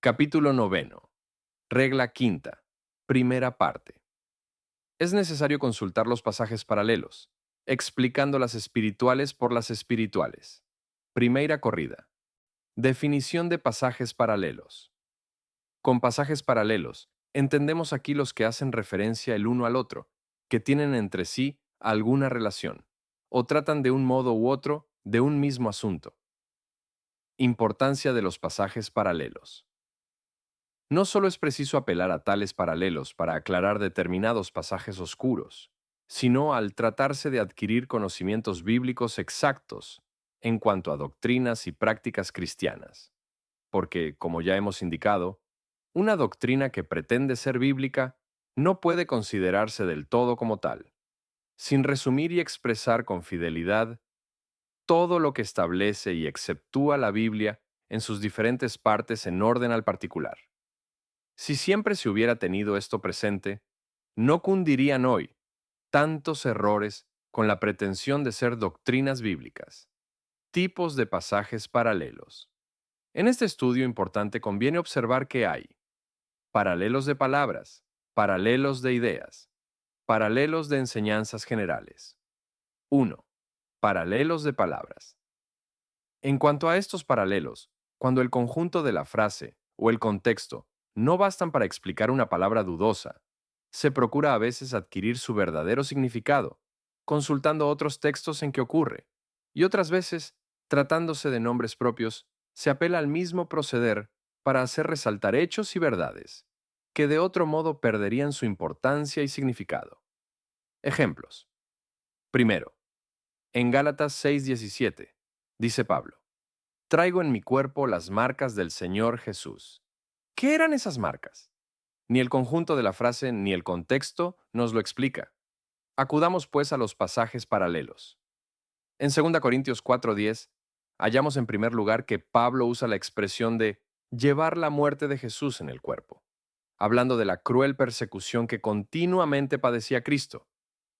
Capítulo noveno. Regla quinta. Primera parte. Es necesario consultar los pasajes paralelos, explicando las espirituales por las espirituales. Primera corrida. Definición de pasajes paralelos. Con pasajes paralelos, entendemos aquí los que hacen referencia el uno al otro, que tienen entre sí alguna relación, o tratan de un modo u otro de un mismo asunto. Importancia de los pasajes paralelos. No solo es preciso apelar a tales paralelos para aclarar determinados pasajes oscuros, sino al tratarse de adquirir conocimientos bíblicos exactos en cuanto a doctrinas y prácticas cristianas. Porque, como ya hemos indicado, una doctrina que pretende ser bíblica no puede considerarse del todo como tal, sin resumir y expresar con fidelidad todo lo que establece y exceptúa la Biblia en sus diferentes partes en orden al particular. Si siempre se hubiera tenido esto presente, no cundirían hoy tantos errores con la pretensión de ser doctrinas bíblicas. Tipos de pasajes paralelos. En este estudio importante conviene observar que hay paralelos de palabras, paralelos de ideas, paralelos de enseñanzas generales. 1. Paralelos de palabras. En cuanto a estos paralelos, cuando el conjunto de la frase o el contexto no bastan para explicar una palabra dudosa, se procura a veces adquirir su verdadero significado, consultando otros textos en que ocurre, y otras veces, tratándose de nombres propios, se apela al mismo proceder para hacer resaltar hechos y verdades, que de otro modo perderían su importancia y significado. Ejemplos. Primero, en Gálatas 6:17, dice Pablo: traigo en mi cuerpo las marcas del Señor Jesús. ¿Qué eran esas marcas? Ni el conjunto de la frase ni el contexto nos lo explica. Acudamos pues a los pasajes paralelos. En 2 Corintios 4:10, hallamos en primer lugar que Pablo usa la expresión de llevar la muerte de Jesús en el cuerpo, hablando de la cruel persecución que continuamente padecía Cristo,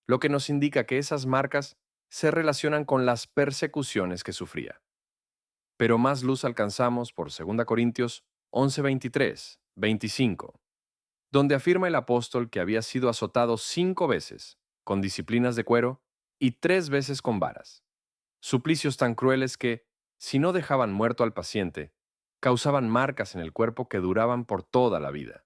lo que nos indica que esas marcas se relacionan con las persecuciones que sufría. Pero más luz alcanzamos por 2 Corintios 11:23, 25, donde afirma el apóstol que había sido azotado 5 veces con disciplinas de cuero y 3 veces con varas, suplicios tan crueles que, si no dejaban muerto al paciente, causaban marcas en el cuerpo que duraban por toda la vida.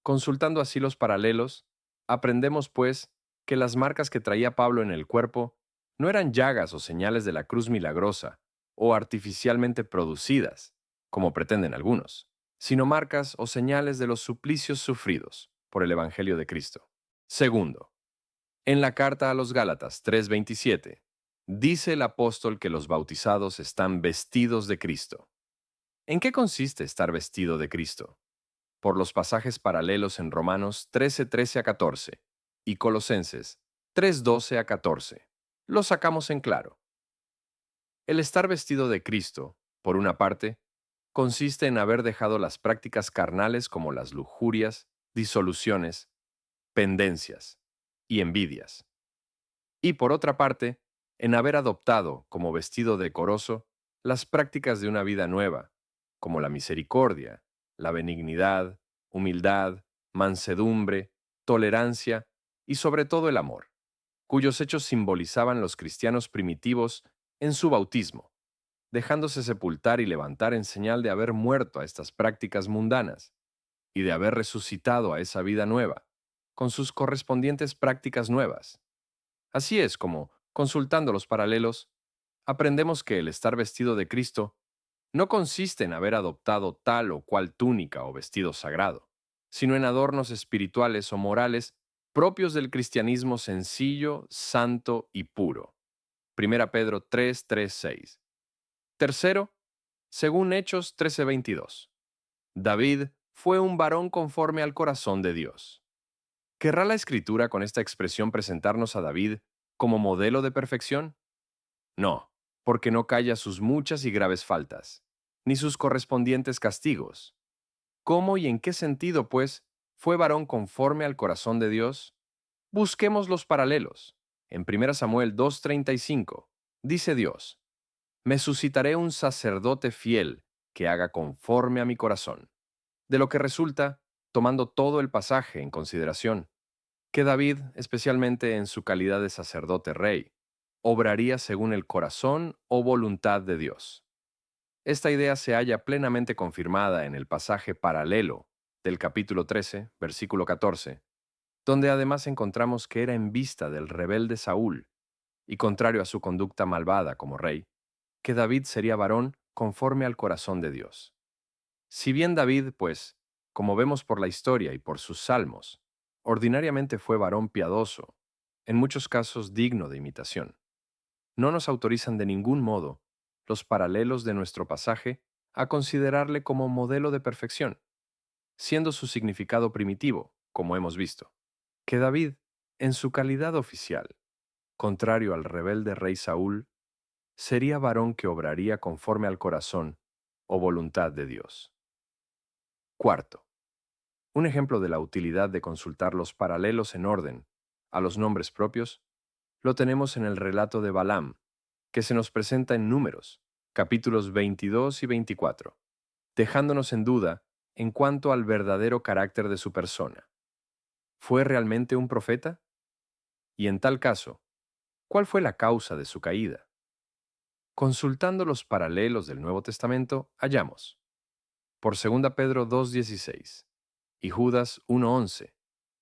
Consultando así los paralelos, aprendemos pues que las marcas que traía Pablo en el cuerpo no eran llagas o señales de la cruz milagrosa o artificialmente producidas, como pretenden algunos, sino marcas o señales de los suplicios sufridos por el Evangelio de Cristo. Segundo, en la carta a los Gálatas 3:27, dice el apóstol que los bautizados están vestidos de Cristo. ¿En qué consiste estar vestido de Cristo? Por los pasajes paralelos en Romanos 13:13 a 14 y Colosenses 3:12 a 14. Lo sacamos en claro. El estar vestido de Cristo, por una parte, consiste en haber dejado las prácticas carnales como las lujurias, disoluciones, pendencias y envidias. Y por otra parte, en haber adoptado como vestido decoroso las prácticas de una vida nueva, como la misericordia, la benignidad, humildad, mansedumbre, tolerancia y sobre todo el amor, cuyos hechos simbolizaban los cristianos primitivos en su bautismo, dejándose sepultar y levantar en señal de haber muerto a estas prácticas mundanas y de haber resucitado a esa vida nueva, con sus correspondientes prácticas nuevas. Así es como, consultando los paralelos, aprendemos que el estar vestido de Cristo no consiste en haber adoptado tal o cual túnica o vestido sagrado, sino en adornos espirituales o morales propios del cristianismo sencillo, santo y puro. 1 Pedro 3:3-6. Tercero, según Hechos 13:22, David fue un varón conforme al corazón de Dios. ¿Querrá la Escritura con esta expresión presentarnos a David como modelo de perfección? No, porque no calla sus muchas y graves faltas, ni sus correspondientes castigos. ¿Cómo y en qué sentido, pues, fue varón conforme al corazón de Dios? Busquemos los paralelos. En 1 Samuel 2:35, dice Dios: me suscitaré un sacerdote fiel que haga conforme a mi corazón. De lo que resulta, tomando todo el pasaje en consideración, que David, especialmente en su calidad de sacerdote rey, obraría según el corazón o voluntad de Dios. Esta idea se halla plenamente confirmada en el pasaje paralelo del capítulo 13, versículo 14, donde además encontramos que era en vista del rebelde Saúl, y contrario a su conducta malvada como rey, que David sería varón conforme al corazón de Dios. Si bien David, pues, como vemos por la historia y por sus salmos, ordinariamente fue varón piadoso, en muchos casos digno de imitación, no nos autorizan de ningún modo los paralelos de nuestro pasaje a considerarle como modelo de perfección, siendo su significado primitivo, como hemos visto, que David, en su calidad oficial, contrario al rebelde rey Saúl, sería varón que obraría conforme al corazón o voluntad de Dios. Cuarto, un ejemplo de la utilidad de consultar los paralelos en orden a los nombres propios lo tenemos en el relato de Balaam, que se nos presenta en Números, capítulos 22 y 24, dejándonos en duda en cuanto al verdadero carácter de su persona. ¿Fue realmente un profeta? Y en tal caso, ¿cuál fue la causa de su caída? Consultando los paralelos del Nuevo Testamento, hallamos, por 2 Pedro 2:16 y Judas 1:11,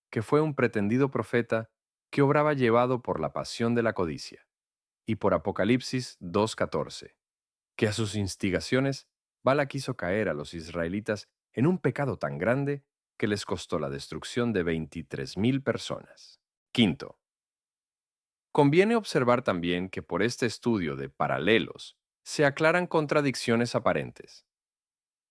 que fue un pretendido profeta que obraba llevado por la pasión de la codicia, y por Apocalipsis 2:14, que a sus instigaciones Bala quiso caer a los israelitas en un pecado tan grande que les costó la destrucción de 23,000 personas. Quinto, conviene observar también que por este estudio de paralelos se aclaran contradicciones aparentes.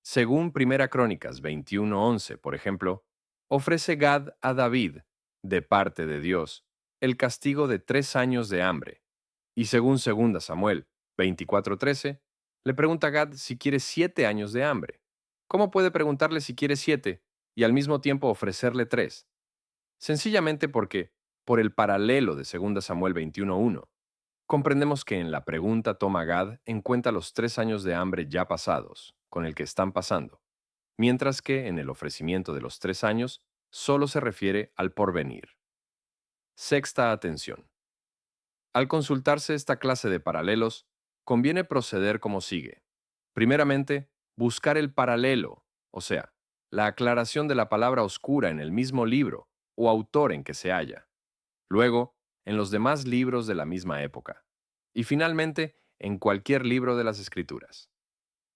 Según Primera Crónicas 21:11, por ejemplo, ofrece Gad a David, de parte de Dios, el castigo de 3 años de hambre. Y según 2 Samuel 24:13, le pregunta a Gad si quiere 7 años de hambre. ¿Cómo puede preguntarle si quiere 7 y al mismo tiempo ofrecerle 3? Sencillamente porque, por el paralelo de 2 Samuel 21:1, comprendemos que en la pregunta toma Gad en cuenta los 3 años de hambre ya pasados, con el que están pasando, mientras que en el ofrecimiento de los 3 años solo se refiere al porvenir. Sexta atención. Al consultarse esta clase de paralelos, conviene proceder como sigue. Primeramente, buscar el paralelo, o sea, la aclaración de la palabra oscura en el mismo libro o autor en que se halla. Luego, en los demás libros de la misma época. Y finalmente, en cualquier libro de las Escrituras.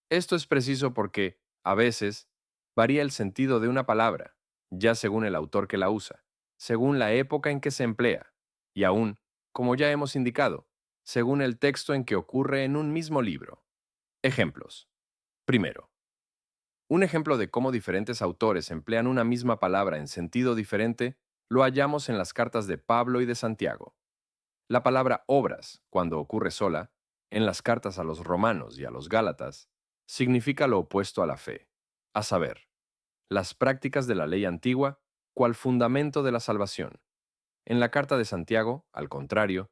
Esto es preciso porque, a veces, varía el sentido de una palabra, ya según el autor que la usa, según la época en que se emplea, y aún, como ya hemos indicado, según el texto en que ocurre en un mismo libro. Ejemplos. Primero, un ejemplo de cómo diferentes autores emplean una misma palabra en sentido diferente lo hallamos en las cartas de Pablo y de Santiago. La palabra obras, cuando ocurre sola, en las cartas a los romanos y a los gálatas, significa lo opuesto a la fe, a saber, las prácticas de la ley antigua, cual fundamento de la salvación. En la carta de Santiago, al contrario,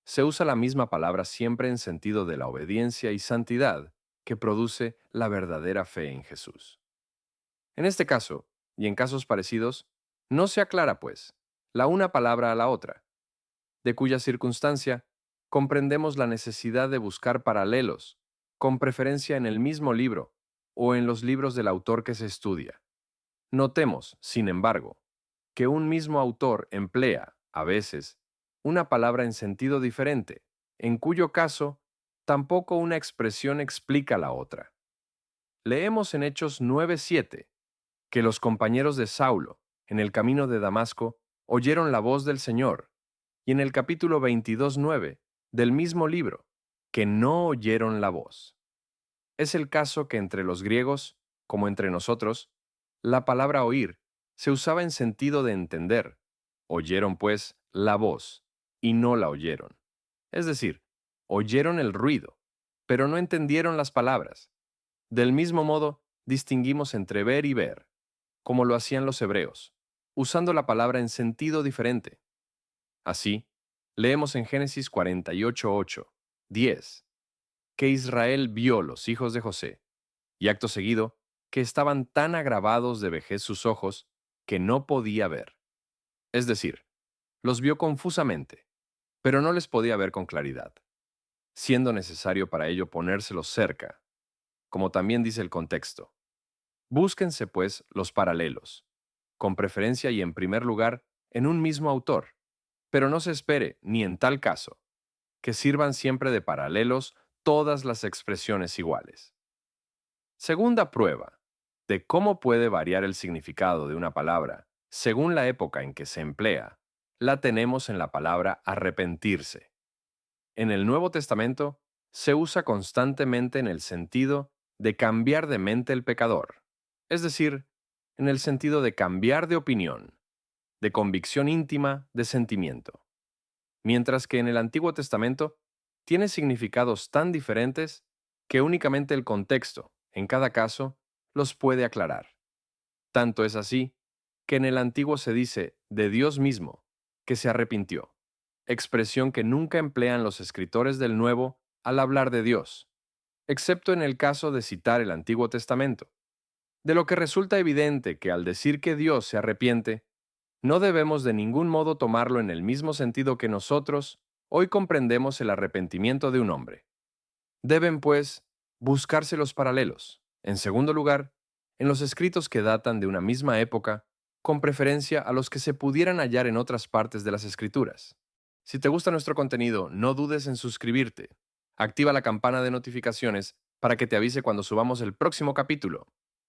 se usa la misma palabra siempre en sentido de la obediencia y santidad que produce la verdadera fe en Jesús. En este caso, y en casos parecidos, no se aclara, pues, la una palabra a la otra, de cuya circunstancia comprendemos la necesidad de buscar paralelos, con preferencia en el mismo libro o en los libros del autor que se estudia. Notemos, sin embargo, que un mismo autor emplea, a veces, una palabra en sentido diferente, en cuyo caso, tampoco una expresión explica la otra. Leemos en Hechos 9:7 que los compañeros de Saulo, en el camino de Damasco, oyeron la voz del Señor, y en el capítulo 22:9 del mismo libro, que no oyeron la voz. Es el caso que entre los griegos, como entre nosotros, la palabra oír se usaba en sentido de entender. Oyeron, pues, la voz, y no la oyeron. Es decir, oyeron el ruido, pero no entendieron las palabras. Del mismo modo, distinguimos entre ver y ver, como lo hacían los hebreos, usando la palabra en sentido diferente. Así, leemos en Génesis 48:8, 10, que Israel vio los hijos de José, y acto seguido, que estaban tan agravados de vejez sus ojos que no podía ver. Es decir, los vio confusamente, pero no les podía ver con claridad, siendo necesario para ello ponérselos cerca, como también dice el contexto. Búsquense, pues, los paralelos, con preferencia y en primer lugar en un mismo autor, pero no se espere, ni en tal caso, que sirvan siempre de paralelos todas las expresiones iguales. Segunda prueba de cómo puede variar el significado de una palabra según la época en que se emplea, la tenemos en la palabra arrepentirse. En el Nuevo Testamento se usa constantemente en el sentido de cambiar de mente el pecador, es decir, en el sentido de cambiar de opinión, de convicción íntima, de sentimiento. Mientras que en el Antiguo Testamento tiene significados tan diferentes que únicamente el contexto, en cada caso, los puede aclarar. Tanto es así que en el Antiguo se dice de Dios mismo que se arrepintió, expresión que nunca emplean los escritores del Nuevo al hablar de Dios, excepto en el caso de citar el Antiguo Testamento. De lo que resulta evidente que al decir que Dios se arrepiente, no debemos de ningún modo tomarlo en el mismo sentido que nosotros hoy comprendemos el arrepentimiento de un hombre. Deben, pues, buscarse los paralelos. En segundo lugar, en los escritos que datan de una misma época, con preferencia a los que se pudieran hallar en otras partes de las Escrituras. Si te gusta nuestro contenido, no dudes en suscribirte. Activa la campana de notificaciones para que te avise cuando subamos el próximo capítulo.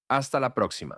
Hasta la próxima.